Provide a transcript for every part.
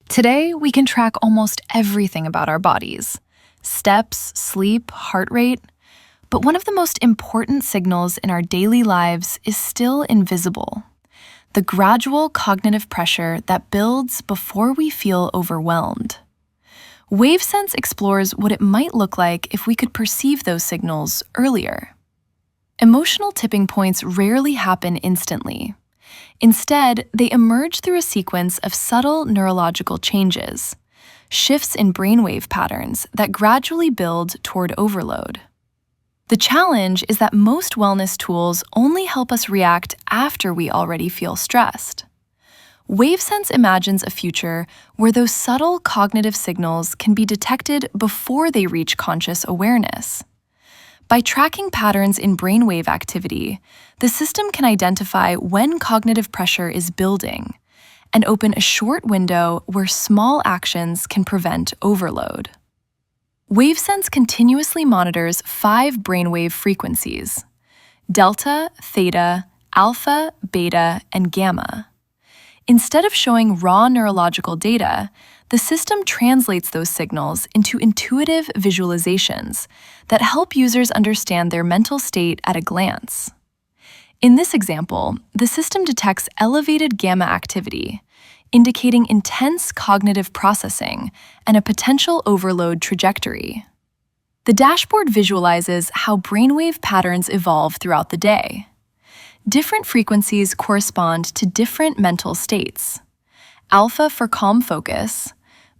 Today, we can track almost everything about our bodies: steps, sleep, heart rate. But one of the most important signals in our daily lives is still invisible: the gradual cognitive pressure that builds before we feel overwhelmed. WaveSense explores what it might look like if we could perceive those signals earlier. Emotional tipping points rarely happen instantly. Instead, they emerge through a sequence of subtle neurological changes, shifts in brainwave patterns that gradually build toward overload. The challenge is that most wellness tools only help us react after we already feel stressed. WaveSense imagines a future where those subtle cognitive signals can be detected before they reach conscious awareness. By tracking patterns in brainwave activity, the system can identify when cognitive pressure is building and open a short window where small actions can prevent overload. WaveSense continuously monitors 5 brainwave frequencies: delta, theta, alpha, beta, and gamma. Instead of showing raw neurological data, the system translates those signals into intuitive visualizations that help users understand their mental state at a glance. In this example, the system detects elevated gamma activity, indicating intense cognitive processing and a potential overload trajectory. The dashboard visualizes how brainwave patterns evolve throughout the day. Different frequencies correspond to different mental states: alpha for calm focus,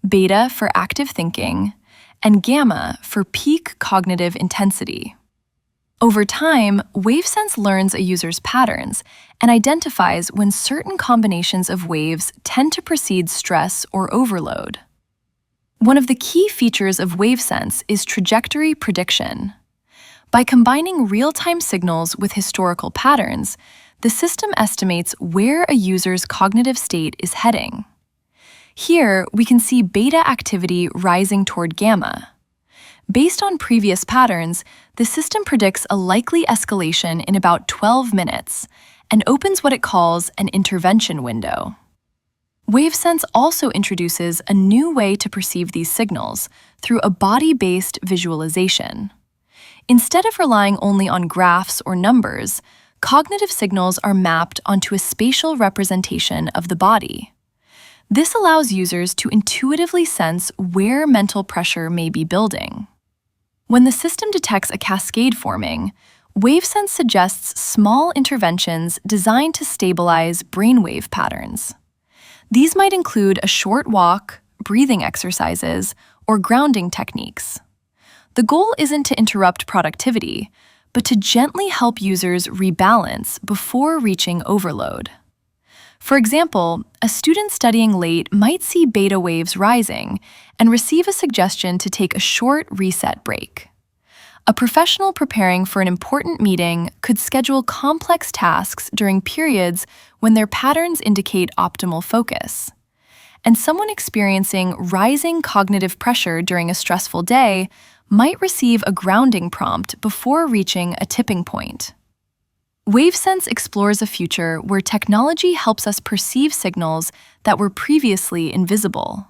beta for active thinking, and gamma for peak cognitive intensity. Over time, WaveSense learns a user's patterns and identifies when certain combinations of waves tend to precede stress or overload. One of the key features of WaveSense is trajectory prediction. By combining real-time signals with historical patterns, the system estimates where a user's cognitive state is heading. Here, we can see beta activity rising toward gamma. Based on previous patterns, the system predicts a likely escalation in about 12 minutes and opens what it calls an intervention window. WaveSense also introduces a new way to perceive these signals through a body-based visualization. Instead of relying only on graphs or numbers, cognitive signals are mapped onto a spatial representation of the body. This allows users to intuitively sense where mental pressure may be building. When the system detects a cascade forming, WaveSense suggests small interventions designed to stabilize brainwave patterns. These might include a short walk, breathing exercises, or grounding techniques. The goal isn't to interrupt productivity, but to gently help users rebalance before reaching overload. For example, a student studying late might see beta waves rising and receive a suggestion to take a short reset break. A professional preparing for an important meeting could schedule complex tasks during periods when their patterns indicate optimal focus. And someone experiencing rising cognitive pressure during a stressful day might receive a grounding prompt before reaching a tipping point. WaveSense explores a future where technology helps us perceive signals that were previously invisible.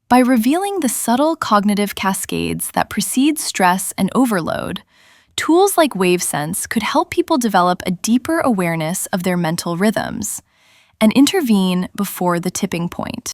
By revealing the subtle cognitive cascades that precede stress and overload, tools like WaveSense could help people develop a deeper awareness of their mental rhythms and intervene before the tipping point.